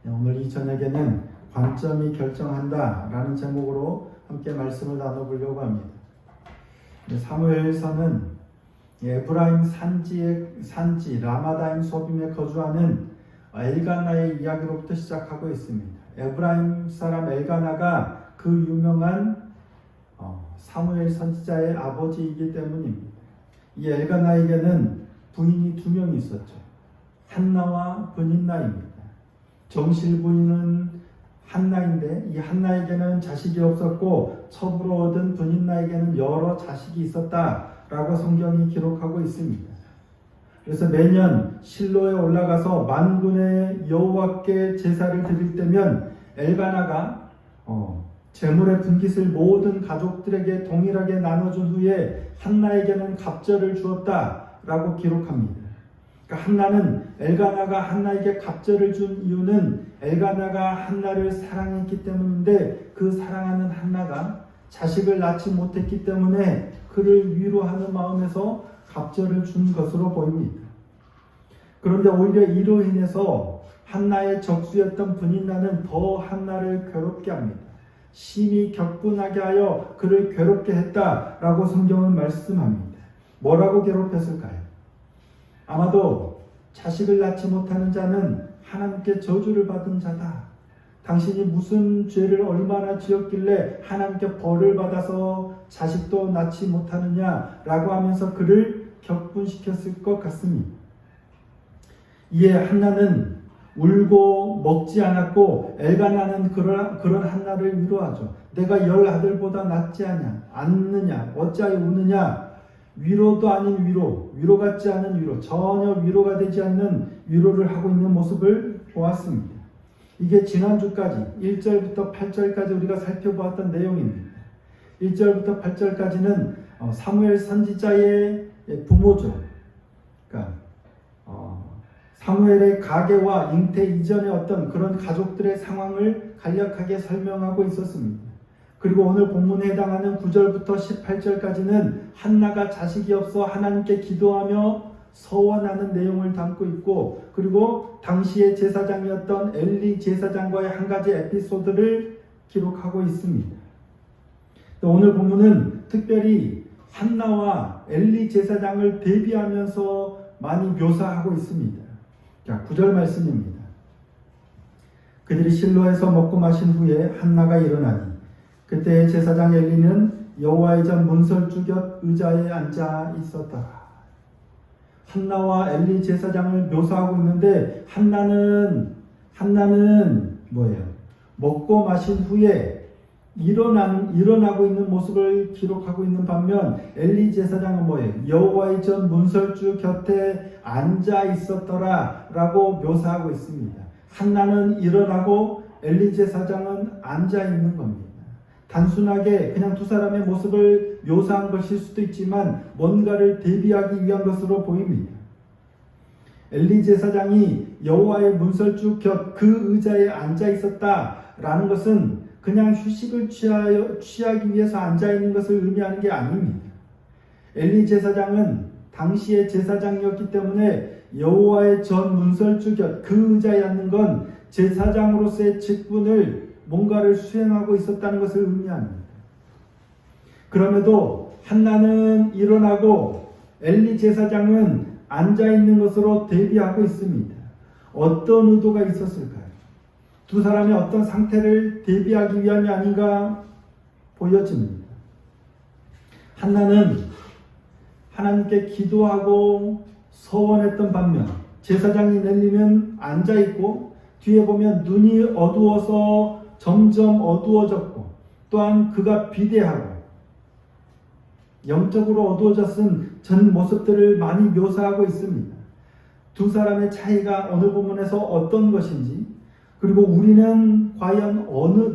오늘 이 저녁에는 관점이 결정한다 라는 제목으로 함께 말씀을 나눠보려고 합니다. 사무엘서는 에브라임 산지 라마다임 소빔에 거주하는 엘가나의 이야기로부터 시작하고 있습니다. 에브라임 사람 엘가나가 그 유명한 사무엘 선지자의 아버지이기 때문입니다. 이 엘가나에게는 부인이 2명이 있었죠. 한나와 브닌나입니다. 정실 부인은 한나인데 이 한나에게는 자식이 없었고 첩으로 얻은 브닌나에게는 여러 자식이 있었다라고 성경이 기록하고 있습니다. 그래서 매년 실로에 올라가서 만군의 여호와께 제사를 드릴 때면 엘가나가 제물의 분깃을 모든 가족들에게 동일하게 나눠준 후에 한나에게는 갑절을 주었다라고 기록합니다. 그러니까 한나는 엘가나가 한나에게 갑절을 준 이유는 엘가나가 한나를 사랑했기 때문인데 그 사랑하는 한나가 자식을 낳지 못했기 때문에 그를 위로하는 마음에서 갑절을 준 것으로 보입니다. 그런데 오히려 이로 인해서 한나의 적수였던 브닌나는 더 한나를 괴롭게 합니다. 심히 격분하게 하여 그를 괴롭게 했다라고 성경은 말씀합니다. 뭐라고 괴롭혔을까요? 아마도 자식을 낳지 못하는 자는 하나님께 저주를 받은 자다. 당신이 무슨 죄를 얼마나 지었길래 하나님께 벌을 받아서 자식도 낳지 못하느냐라고 하면서 그를 격분시켰을 것 같습니다. 이에 한나는 울고 먹지 않았고 엘가나는 그런 한나를 위로하죠. 내가 10아들보다 낫지 않느냐 어찌하여 우느냐. 위로도 아닌 위로 같지 않은 위로, 전혀 위로가 되지 않는 위로를 하고 있는 모습을 보았습니다. 이게 지난주까지 1절부터 8절까지 우리가 살펴보았던 내용입니다. 1절부터 8절까지는 사무엘 선지자의 부모죠. 그러니까 사무엘의 가계와 잉태 이전의 어떤 그런 가족들의 상황을 간략하게 설명하고 있었습니다. 그리고 오늘 본문에 해당하는 9절부터 18절까지는 한나가 자식이 없어 하나님께 기도하며 서원하는 내용을 담고 있고, 그리고 당시의 제사장이었던 엘리 제사장과의 한 가지 에피소드를 기록하고 있습니다. 오늘 본문은 특별히 한나와 엘리 제사장을 대비하면서 많이 묘사하고 있습니다. 자, 9절 말씀입니다. 그들이 실로에서 먹고 마신 후에 한나가 일어나니 그때 제사장 엘리는 여호와의 전 문설주 곁 의자에 앉아 있었더라. 한나와 엘리 제사장을 묘사하고 있는데 한나는 뭐예요? 먹고 마신 후에 일어나고 있는 모습을 기록하고 있는 반면 엘리 제사장은 뭐예요? 여호와의 전 문설주 곁에 앉아 있었더라 라고 묘사하고 있습니다. 한나는 일어나고 엘리 제사장은 앉아 있는 겁니다. 단순하게 그냥 두 사람의 모습을 묘사한 것일 수도 있지만 뭔가를 대비하기 위한 것으로 보입니다. 엘리 제사장이 여호와의 문설주 곁 그 의자에 앉아 있었다라는 것은 그냥 휴식을 취하기 위해서 앉아 있는 것을 의미하는 게 아닙니다. 엘리 제사장은 당시의 제사장이었기 때문에 여호와의 전 문설주 곁 그 의자에 앉는 건 제사장으로서의 직분을 뭔가를 수행하고 있었다는 것을 의미합니다. 그럼에도 한나는 일어나고 엘리 제사장은 앉아있는 것으로 대비하고 있습니다. 어떤 의도가 있었을까요? 두 사람의 어떤 상태를 대비하기 위함이 아닌가 보여집니다. 한나는 하나님께 기도하고 서원했던 반면 제사장인 엘리는 앉아있고 뒤에 보면 눈이 어두워서 점점 어두워졌고 또한 그가 비대하고 영적으로 어두워졌은 전 모습들을 많이 묘사하고 있습니다. 두 사람의 차이가 오늘 본문에서 어떤 것인지, 그리고 우리는 과연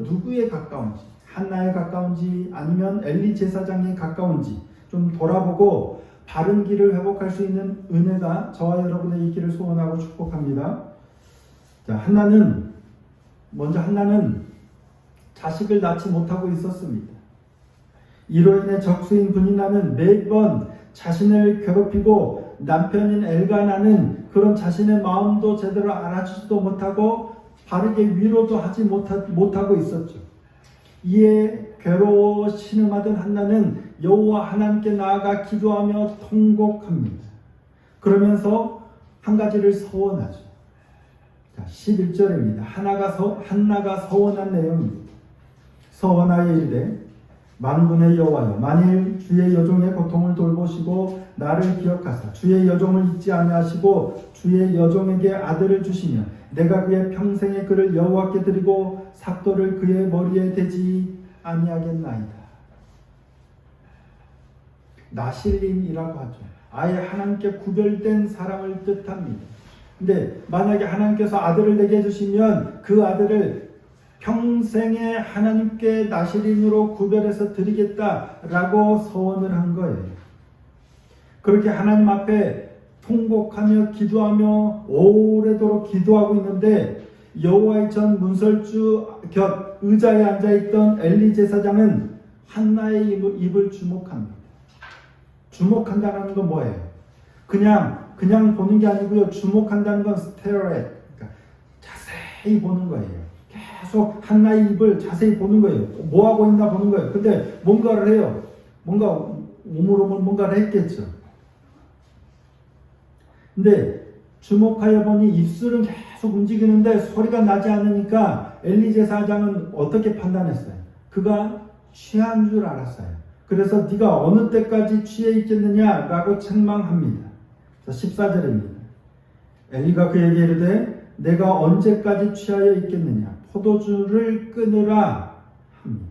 누구에 가까운지, 한나에 가까운지 아니면 엘리 제사장에 가까운지 좀 돌아보고 바른 길을 회복할 수 있는 은혜가 저와 여러분의 있기를 소원하고 축복합니다. 자, 한나는 자식을 낳지 못하고 있었습니다. 이로 인해 적수인 브닌나는 매번 자신을 괴롭히고 남편인 엘가나는 그런 자신의 마음도 제대로 알아주지도 못하고 바르게 위로도 하지 못하고 있었죠. 이에 괴로워 신음하던 한나는 여호와 하나님께 나아가 기도하며 통곡합니다. 그러면서 한 가지를 서원하죠. 자, 11절입니다. 한나가 서원한 내용입니다. 서원하여 이르되 만군의 여호와여, 만일 주의 여종의 고통을 돌보시고 나를 기억하사 주의 여종을 잊지 아니하시고 주의 여종에게 아들을 주시면 내가 그의 평생의 그를 여호와께 드리고 삭도를 그의 머리에 대지 아니하겠나이다. 나실림이라고 하죠. 아예 하나님께 구별된 사람을 뜻합니다. 근데 만약에 하나님께서 아들을 내게 해주시면 그 아들을 평생에 하나님께 나실인으로 구별해서 드리겠다라고 서원을 한 거예요. 그렇게 하나님 앞에 통곡하며 기도하며 오래도록 기도하고 있는데 여호와의 전 문설주 곁 의자에 앉아있던 엘리 제사장은 한나의 입을 주목합니다. 주목한다는 건 뭐예요? 그냥 보는 게 아니고요. 주목한다는 건 스테레오, 그러니까 자세히 보는 거예요. 계속 한나의 입을 자세히 보는 거예요. 뭐 하고 있나 보는 거예요. 근데 뭔가를 해요. 오물오물 뭔가를 했겠죠. 근데 주목하여 보니 입술은 계속 움직이는데 소리가 나지 않으니까 엘리 제사장은 어떻게 판단했어요? 그가 취한 줄 알았어요. 그래서 네가 어느 때까지 취해 있겠느냐라고 책망합니다. 14절입니다. 엘리가 그에게 이르되 내가 언제까지 취하여 있겠느냐? 포도주를 끊으라 합니다.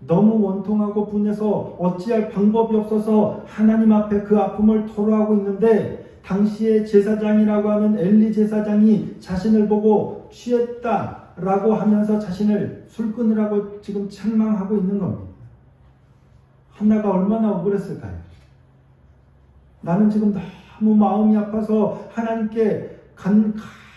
너무 원통하고 분해서 어찌할 방법이 없어서 하나님 앞에 그 아픔을 토로하고 있는데 당시의 제사장이라고 하는 엘리 제사장이 자신을 보고 취했다라고 하면서 자신을 술 끊으라고 지금 책망하고 있는 겁니다. 한나가 얼마나 억울했을까요? 나는 지금 너무 마음이 아파서 하나님께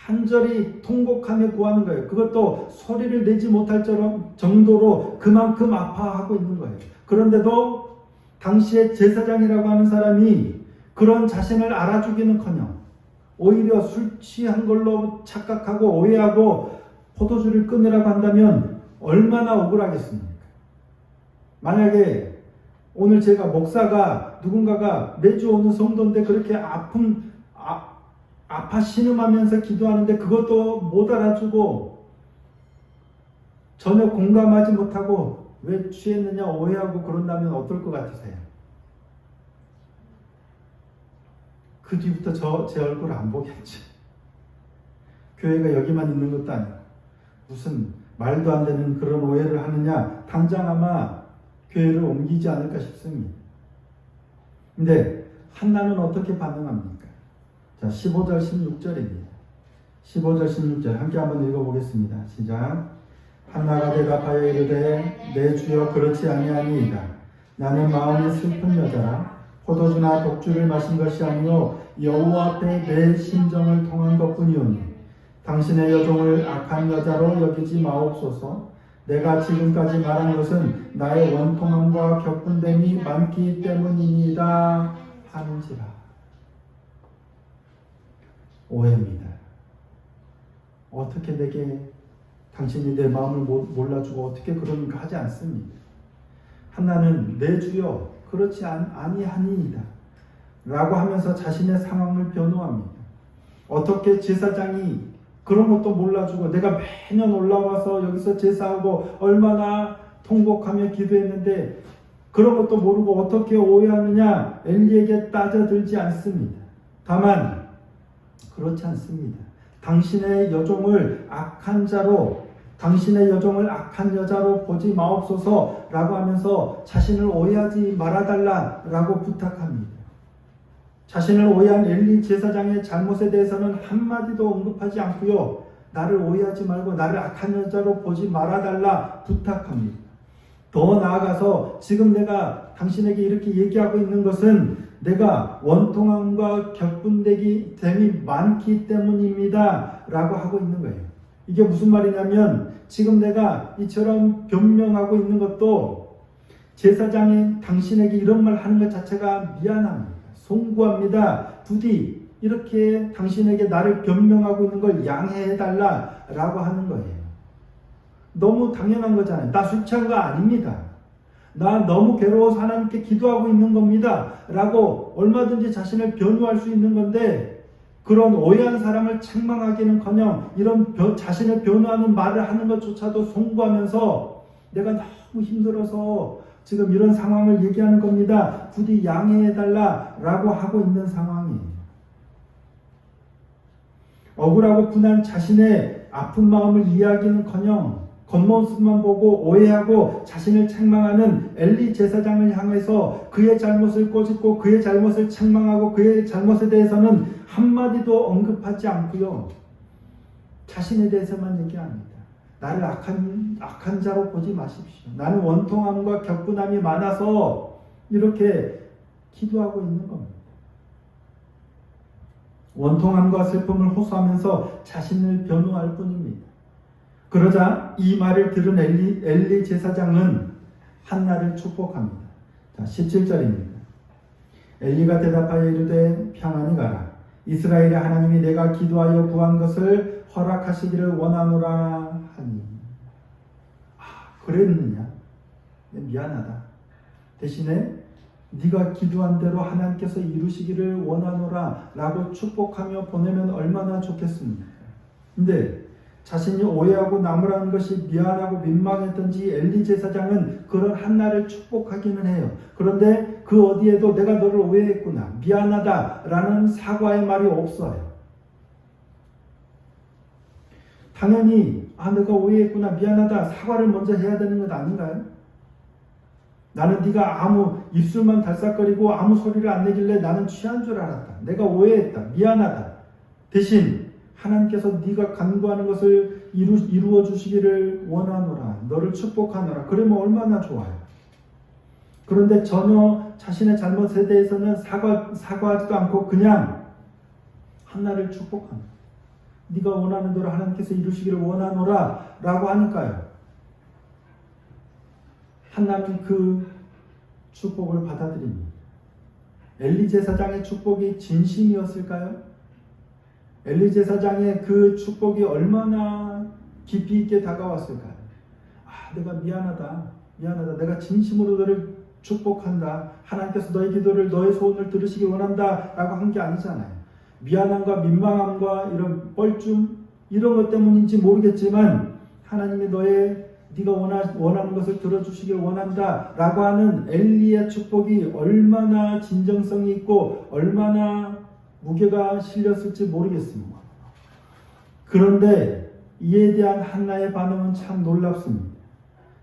간절히 통곡하며 구하는 거예요. 그것도 소리를 내지 못할 정도로 그만큼 아파하고 있는 거예요. 그런데도 당시에 제사장이라고 하는 사람이 그런 자신을 알아주기는커녕 오히려 술 취한 걸로 착각하고 오해하고 포도주를 끊으라고 한다면 얼마나 억울하겠습니까? 만약에 오늘 제가 목사가 누군가가 매주 오는 성도인데 그렇게 아파 신음하면서 기도하는데 그것도 못 알아주고 전혀 공감하지 못하고 왜 취했느냐 오해하고 그런다면 어떨 것 같으세요? 그 뒤부터 제 얼굴 안 보겠죠. 교회가 여기만 있는 것도 아니고 무슨 말도 안 되는 그런 오해를 하느냐 당장 아마 교회를 옮기지 않을까 싶습니다. 근데 한나는 어떻게 반응합니까? 자, 15절 16절입니다. 15절 16절 함께 한번 읽어보겠습니다. 시작. 한나가 대답하여 이르되 내 주여 그렇지 아니하니이다. 나는 마음이 슬픈 여자라 포도주나 독주를 마신 것이 아니요 여호와 앞에 내 심정을 통한 것뿐이오니 당신의 여종을 악한 여자로 여기지 마옵소서. 내가 지금까지 말한 것은 나의 원통함과 격분됨이 많기 때문이니이다 하는지라. 오해입니다. 어떻게 내게 당신이 내 마음을 몰라주고 어떻게 그런가 하지 않습니다. 한나는 내 주여 그렇지 아니하니이다 라고 하면서 자신의 상황을 변호합니다. 어떻게 제사장이 그런 것도 몰라주고 내가 매년 올라와서 여기서 제사하고 얼마나 통곡하며 기도했는데 그런 것도 모르고 어떻게 오해하느냐 엘리에게 따져들지 않습니다. 다만 그렇지 않습니다. 당신의 여종을 악한 여자로 보지 마옵소서 라고 하면서 자신을 오해하지 말아달라 라고 부탁합니다. 자신을 오해한 엘리 제사장의 잘못에 대해서는 한마디도 언급하지 않고요. 나를 오해하지 말고 나를 악한 여자로 보지 말아달라 부탁합니다. 더 나아가서 지금 내가 당신에게 이렇게 얘기하고 있는 것은 내가 원통함과 격분됨이 많기 때문입니다 라고 하고 있는 거예요. 이게 무슨 말이냐면 지금 내가 이처럼 변명하고 있는 것도 제사장이 당신에게 이런 말 하는 것 자체가 미안합니다. 송구합니다. 부디 이렇게 당신에게 나를 변명하고 있는 걸 양해해달라라고 하는 거예요. 너무 당연한 거잖아요. 나 술 취한 거 아닙니다. 나 너무 괴로워서 하나님께 기도하고 있는 겁니다. 라고 얼마든지 자신을 변호할 수 있는 건데, 그런 오해한 사람을 책망하기는커녕 이런 자신을 변호하는 말을 하는 것조차도 송구하면서 내가 너무 힘들어서 지금 이런 상황을 얘기하는 겁니다. 부디 양해해달라라고 하고 있는 상황이에요. 억울하고 분한 자신의 아픈 마음을 이해하기는커녕 겉모습만 보고 오해하고 자신을 책망하는 엘리 제사장을 향해서 그의 잘못을 꼬집고 그의 잘못을 책망하고 그의 잘못에 대해서는 한마디도 언급하지 않고요. 자신에 대해서만 얘기합니다. 나를 악한 자로 보지 마십시오. 나는 원통함과 격분함이 많아서 이렇게 기도하고 있는 겁니다. 원통함과 슬픔을 호소하면서 자신을 변호할 뿐입니다. 그러자 이 말을 들은 엘리 제사장은 한나를 축복합니다. 자, 17절입니다. 엘리가 대답하여 이르되 평안히 가라. 이스라엘의 하나님이 내가 기도하여 구한 것을 허락하시기를 원하노라 하니. 그랬느냐? 미안하다. 대신에 네가 기도한 대로 하나님께서 이루시기를 원하노라 라고 축복하며 보내면 얼마나 좋겠습니까? 근데 자신이 오해하고 나무라는 것이 미안하고 민망했던지 엘리 제사장은 그런 한나를 축복하기는 해요. 그런데 그 어디에도 내가 너를 오해했구나, 미안하다라는 사과의 말이 없어요. 당연히 내가 오해했구나, 미안하다, 사과를 먼저 해야 되는 것 아닌가요? 나는 네가 아무 입술만 달싹거리고 아무 소리를 안 내길래 나는 취한 줄 알았다. 내가 오해했다. 미안하다. 대신 하나님께서 네가 간구하는 것을 이루어 주시기를 원하노라. 너를 축복하노라. 그러면 얼마나 좋아요. 그런데 전혀 자신의 잘못에 대해서는 사과하지도 않고 그냥 한나를 축복합니다. 네가 원하는 대로 하나님께서 이루시기를 원하노라 라고 하니까요. 한나는 그 축복을 받아들입니다. 엘리 제사장의 축복이 진심이었을까요? 엘리 제사장의 그 축복이 얼마나 깊이 있게 다가왔을까요? 내가 미안하다. 내가 진심으로 너를 축복한다. 하나님께서 너의 기도를, 너의 소원을 들으시기 원한다 라고 한 게 아니잖아요. 미안함과 민망함과 이런 뻘쭘 이런 것 때문인지 모르겠지만 하나님이 네가 원하는 것을 들어주시길 원한다 라고 하는 엘리의 축복이 얼마나 진정성이 있고 얼마나 무게가 실렸을지 모르겠습니다. 그런데 이에 대한 한나의 반응은 참 놀랍습니다.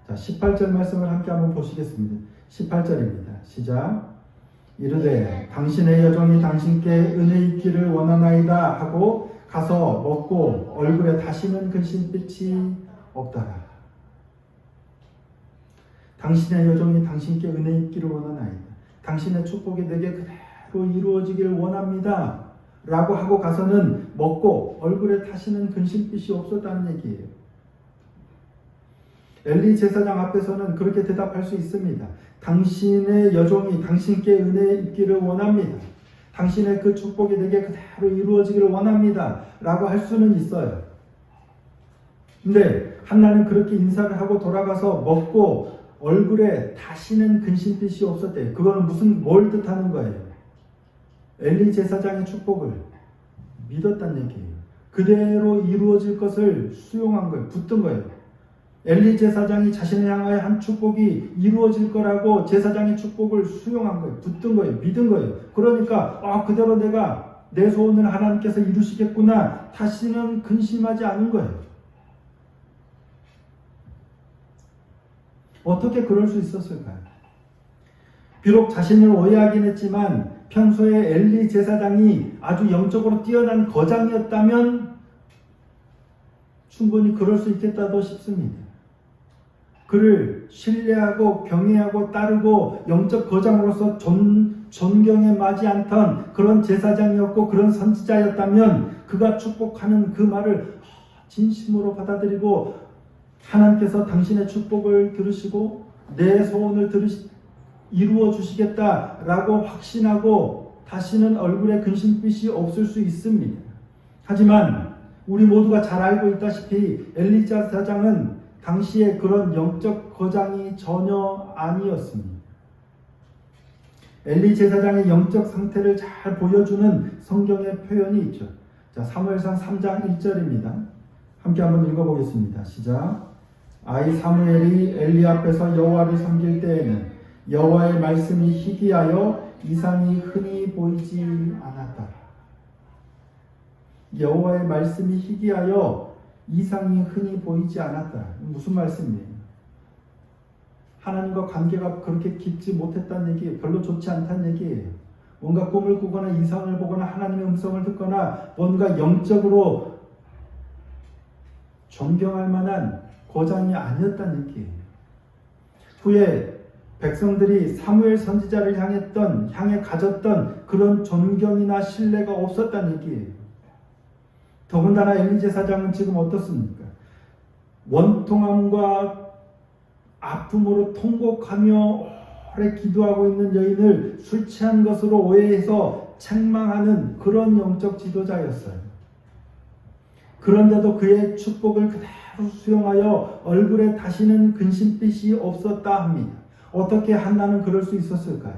자, 18절 말씀을 함께 한번 보시겠습니다. 18절입니다. 시작. 이르되 당신의 여종이 당신께 은혜 있기를 원하나이다 하고 가서 먹고 얼굴에 다시는 근심빛이 없더라. 당신의 여종이 당신께 은혜 있기를 원하나이다. 당신의 축복이 내게 그대로 이루어지기를 원합니다. 라고 하고 가서는 먹고 얼굴에 다시는 근심빛이 없었다는 얘기예요. 엘리 제사장 앞에서는 그렇게 대답할 수 있습니다. 당신의 여종이 당신께 은혜 있기를 원합니다. 당신의 그 축복이 내게 그대로 이루어지기를 원합니다. 라고 할 수는 있어요. 근데 한나는 그렇게 인사를 하고 돌아가서 먹고 얼굴에 다시는 근심빛이 없었대요. 그거는 뭘 뜻하는 거예요? 엘리 제사장의 축복을 믿었다는 얘기예요. 그대로 이루어질 것을 수용한 거예요. 붙든 거예요. 엘리 제사장이 자신을 향하여 한 축복이 이루어질 거라고 제사장의 축복을 수용한 거예요. 붙든 거예요. 믿은 거예요. 그러니까 그대로 내가 내 소원을 하나님께서 이루시겠구나. 다시는 근심하지 않은 거예요. 어떻게 그럴 수 있었을까요? 비록 자신을 오해하긴 했지만 평소에 엘리 제사장이 아주 영적으로 뛰어난 거장이었다면 충분히 그럴 수 있겠다도 싶습니다. 그를 신뢰하고 경외하고 따르고 영적 거장으로서 존경에 마지 않던 그런 제사장이었고 그런 선지자였다면 그가 축복하는 그 말을 진심으로 받아들이고 하나님께서 당신의 축복을 들으시고 내 소원을 이루어 주시겠다라고 확신하고 다시는 얼굴에 근심빛이 없을 수 있습니다. 하지만 우리 모두가 잘 알고 있다시피 엘리 제사장은 당시에 그런 영적 거장이 전혀 아니었습니다. 엘리 제사장의 영적 상태를 잘 보여주는 성경의 표현이 있죠. 자, 사무엘상 3장 1절입니다. 함께 한번 읽어보겠습니다. 시작. 아이 사무엘이 엘리 앞에서 여호와를 섬길 때에는 여호와의 말씀이 희귀하여 이상이 흔히 보이지 않았다. 여호와의 말씀이 희귀하여 이상이 흔히 보이지 않았다. 무슨 말씀이에요? 하나님과 관계가 그렇게 깊지 못했다는 얘기예요. 별로 좋지 않다는 얘기예요. 뭔가 꿈을 꾸거나 이상을 보거나 하나님의 음성을 듣거나 뭔가 영적으로 존경할 만한 거장이 아니었다는 얘기예요. 후에 백성들이 사무엘 선지자를 향해 가졌던 그런 존경이나 신뢰가 없었다는 얘기예요. 더군다나 엘리 제사장은 지금 어떻습니까? 원통함과 아픔으로 통곡하며 오래 기도하고 있는 여인을 술 취한 것으로 오해해서 책망하는 그런 영적 지도자였어요. 그런데도 그의 축복을 그대로 수용하여 얼굴에 다시는 근심빛이 없었다 합니다. 어떻게 한나는 그럴 수 있었을까요?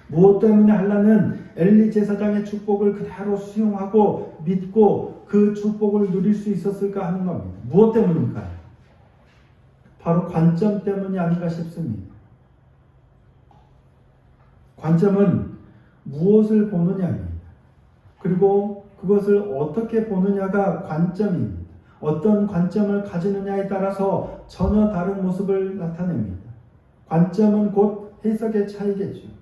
무엇 때문에 한나는 엘리 제사장의 축복을 그대로 수용하고 믿고 그 축복을 누릴 수 있었을까 하는 겁니다. 무엇 때문일까요? 바로 관점 때문이 아닌가 싶습니다. 관점은 무엇을 보느냐입니다. 그리고 그것을 어떻게 보느냐가 관점입니다. 어떤 관점을 가지느냐에 따라서 전혀 다른 모습을 나타냅니다. 관점은 곧 해석의 차이겠죠.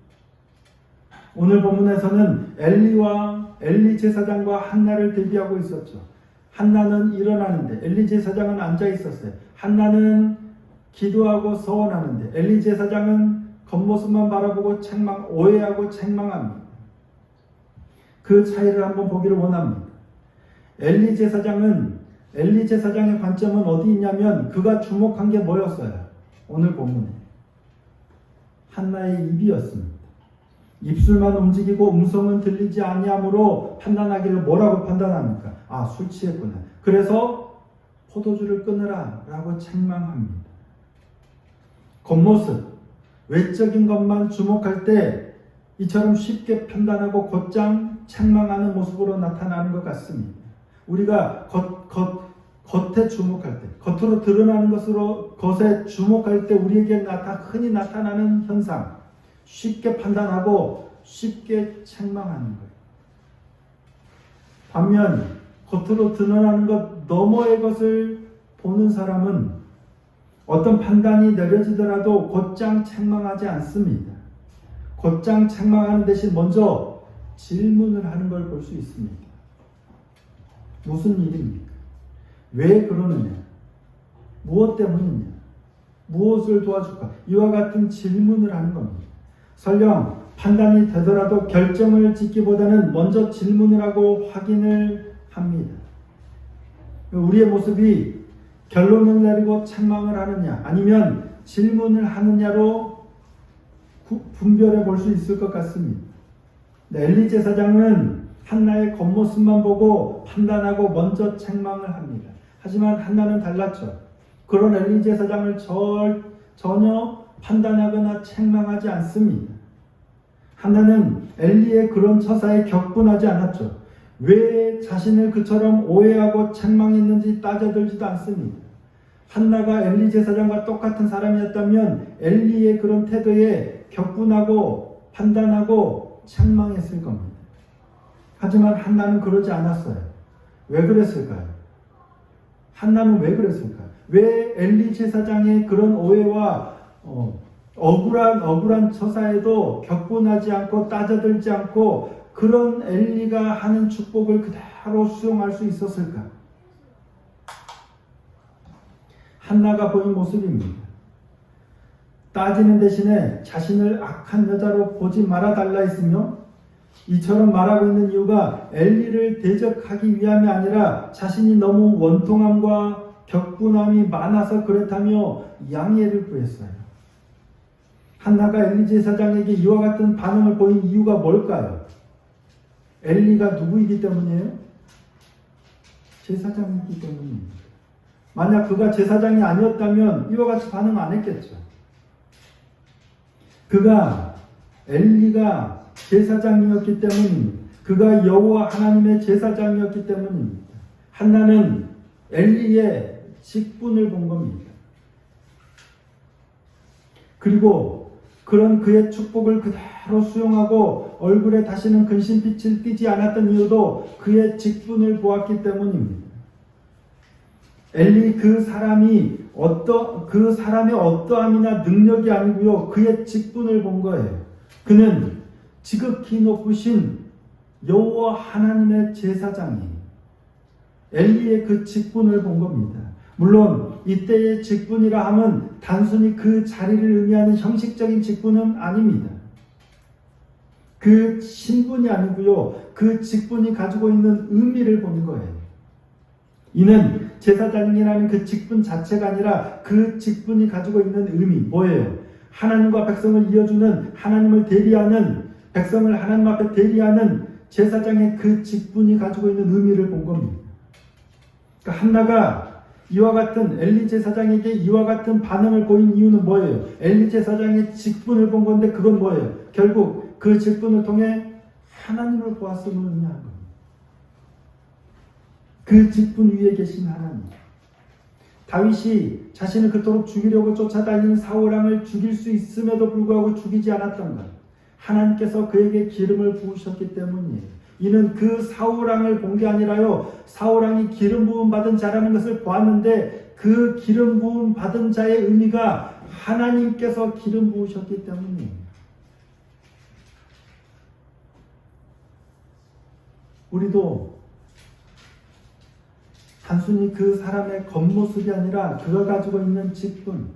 오늘 본문에서는 엘리 제사장과 한나를 대비하고 있었죠. 한나는 일어나는데 엘리 제사장은 앉아 있었어요. 한나는 기도하고 서원하는데 엘리 제사장은 겉모습만 바라보고 오해하고 책망합니다. 그 차이를 한번 보기를 원합니다. 엘리 제사장의 관점은 어디 있냐면 그가 주목한 게 뭐였어요? 오늘 본문에 한나의 입이었습니다. 입술만 움직이고 음성은 들리지 아니하므로 판단하기를 뭐라고 판단합니까? 아, 술 취했구나. 그래서 포도주를 끊으라 라고 책망합니다. 겉모습, 외적인 것만 주목할 때 이처럼 쉽게 판단하고 곧장 책망하는 모습으로 나타나는 것 같습니다. 우리가 겉에 주목할 때, 겉으로 드러나는 것에 주목할 때 우리에게 흔히 나타나는 현상, 쉽게 판단하고 쉽게 책망하는 거예요. 반면 겉으로 드러나는 것 너머의 것을 보는 사람은 어떤 판단이 내려지더라도 곧장 책망하지 않습니다. 곧장 책망하는 대신 먼저 질문을 하는 걸 볼 수 있습니다. 무슨 일입니까? 왜 그러느냐? 무엇 때문이냐? 무엇을 도와줄까? 이와 같은 질문을 하는 겁니다. 설령 판단이 되더라도 결정을 짓기보다는 먼저 질문을 하고 확인을 합니다. 우리의 모습이 결론을 내리고 책망을 하느냐 아니면 질문을 하느냐로 분별해 볼 수 있을 것 같습니다. 엘리 제사장은 한나의 겉모습만 보고 판단하고 먼저 책망을 합니다. 하지만 한나는 달랐죠. 그런 엘리 제사장을 전혀 판단하거나 책망하지 않습니다. 한나는 엘리의 그런 처사에 격분하지 않았죠. 왜 자신을 그처럼 오해하고 책망했는지 따져들지도 않습니다. 한나가 엘리 제사장과 똑같은 사람이었다면 엘리의 그런 태도에 격분하고 판단하고 책망했을 겁니다. 하지만 한나는 그러지 않았어요. 왜 그랬을까요? 한나는 왜 그랬을까요? 왜 엘리 제사장의 그런 오해와 억울한 처사에도 격분하지 않고 따져들지 않고 그런 엘리가 하는 축복을 그대로 수용할 수 있었을까? 한나가 보인 모습입니다. 따지는 대신에 자신을 악한 여자로 보지 말아달라 했으며 이처럼 말하고 있는 이유가 엘리를 대적하기 위함이 아니라 자신이 너무 원통함과 격분함이 많아서 그렇다며 양해를 구했어요. 한나가 엘리 제사장에게 이와 같은 반응을 보인 이유가 뭘까요? 엘리가 누구이기 때문이에요? 제사장이기 때문입니다. 만약 그가 제사장이 아니었다면 이와 같이 반응 안 했겠죠. 엘리가 제사장이었기 때문입니다. 그가 여호와 하나님의 제사장이었기 때문입니다. 한나는 엘리의 직분을 본 겁니다. 그리고 그런 그의 축복을 그대로 수용하고 얼굴에 다시는 근심빛을 띠지 않았던 이유도 그의 직분을 보았기 때문입니다. 엘리 그 사람의 어떠함이나 능력이 아니고요. 그의 직분을 본 거예요. 그는 지극히 높으신 여호와 하나님의 제사장이 엘리의 그 직분을 본 겁니다. 물론 이때의 직분이라 함은 단순히 그 자리를 의미하는 형식적인 직분은 아닙니다. 그 신분이 아니고요. 그 직분이 가지고 있는 의미를 본 거예요. 이는 제사장이라는 그 직분 자체가 아니라 그 직분이 가지고 있는 의미, 뭐예요? 하나님과 백성을 이어주는, 하나님을 대리하는, 백성을 하나님 앞에 대리하는 제사장의 그 직분이 가지고 있는 의미를 본 겁니다. 그러니까 한나가 이와 같은 엘리 제사장에게 이와 같은 반응을 보인 이유는 뭐예요? 엘리 제사장의 직분을 본 건데 그건 뭐예요? 결국 그 직분을 통해 하나님을 보았음을 의미하는 겁니다. 그 직분 위에 계신 하나님. 다윗이 자신을 그토록 죽이려고 쫓아다니는 사울왕을 죽일 수 있음에도 불구하고 죽이지 않았던 것. 하나님께서 그에게 기름을 부으셨기 때문이에요. 이는 그 사울왕을 본 게 아니라요. 사울왕이 기름 부음 받은 자라는 것을 보았는데 그 기름 부음 받은 자의 의미가 하나님께서 기름 부으셨기 때문이에요. 우리도 단순히 그 사람의 겉모습이 아니라 그가 가지고 있는 직분,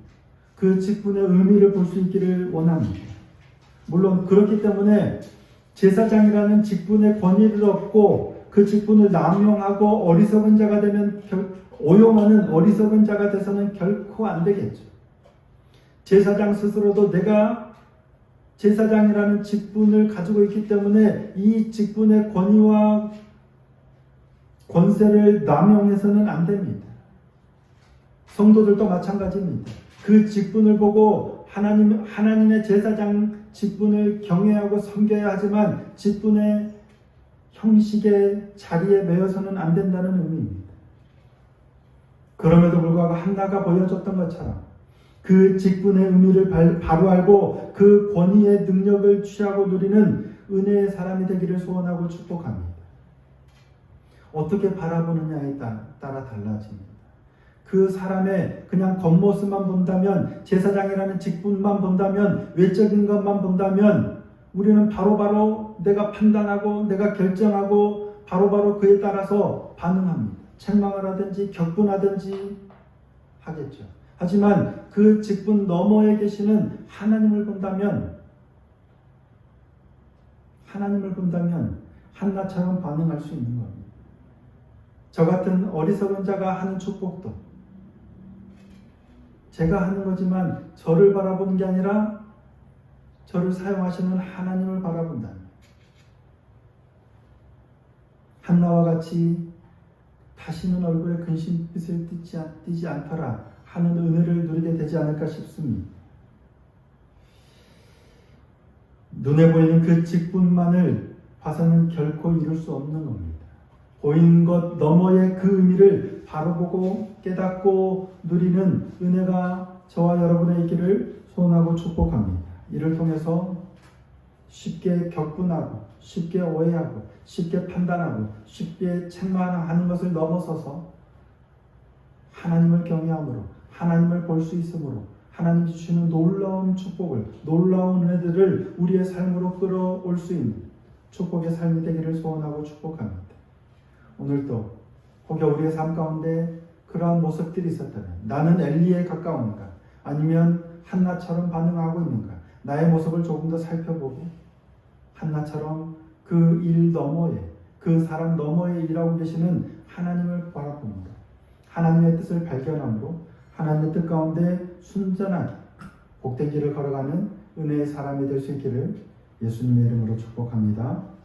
그 직분의 의미를 볼 수 있기를 원합니다. 물론 그렇기 때문에 제사장이라는 직분의 권위를 얻고 그 직분을 남용하고 어리석은 자가 되면 오용하는 어리석은 자가 돼서는 결코 안 되겠죠. 제사장 스스로도 내가 제사장이라는 직분을 가지고 있기 때문에 이 직분의 권위와 권세를 남용해서는 안 됩니다. 성도들도 마찬가지입니다. 그 직분을 보고 하나님의 제사장 직분을 경외하고 섬겨야 하지만 직분의 형식의 자리에 매여서는 안 된다는 의미입니다. 그럼에도 불구하고 한나가 보여줬던 것처럼 그 직분의 의미를 바로 알고 그 권위의 능력을 취하고 누리는 은혜의 사람이 되기를 소원하고 축복합니다. 어떻게 바라보느냐에 따라 달라집니다. 그 사람의 그냥 겉모습만 본다면, 제사장이라는 직분만 본다면, 외적인 것만 본다면 우리는 바로바로 내가 판단하고 내가 결정하고 바로바로 그에 따라서 반응합니다. 책망을 하든지 격분하든지 하겠죠. 하지만 그 직분 너머에 계시는 하나님을 본다면 한나처럼 반응할 수 있는 겁니다. 저 같은 어리석은 자가 하는 축복도 제가 하는 거지만 저를 바라보는 게 아니라 저를 사용하시는 하나님을 바라본다. 한나와 같이 다시는 얼굴에 근심빛을 띠지 않더라 하는 은혜를 누리게 되지 않을까 싶습니다. 눈에 보이는 그 직분만을 봐서는 결코 이룰 수 없는 겁니다. 보이는 것 너머의 그 의미를 바로 보고 깨닫고 누리는 은혜가 저와 여러분의 있기를 소원하고 축복합니다. 이를 통해서 쉽게 격분하고 쉽게 오해하고 쉽게 판단하고 쉽게 책망하는 것을 넘어서서 하나님을 경외함으로 하나님을 볼 수 있으므로 하나님이 주시는 놀라운 축복을, 놀라운 은혜들을 우리의 삶으로 끌어올 수 있는 축복의 삶이 되기를 소원하고 축복합니다. 오늘도 혹여 우리의 삶 가운데 그러한 모습들이 있었다면 나는 엘리에 가까운가 아니면 한나처럼 반응하고 있는가, 나의 모습을 조금 더 살펴보고 한나처럼 그 일 너머에, 그 사람 너머에 일하고 계시는 하나님을 바라봅니다. 하나님의 뜻을 발견함으로 하나님의 뜻 가운데 순전하게 복된 길을 걸어가는 은혜의 사람이 될 수 있기를 예수님의 이름으로 축복합니다.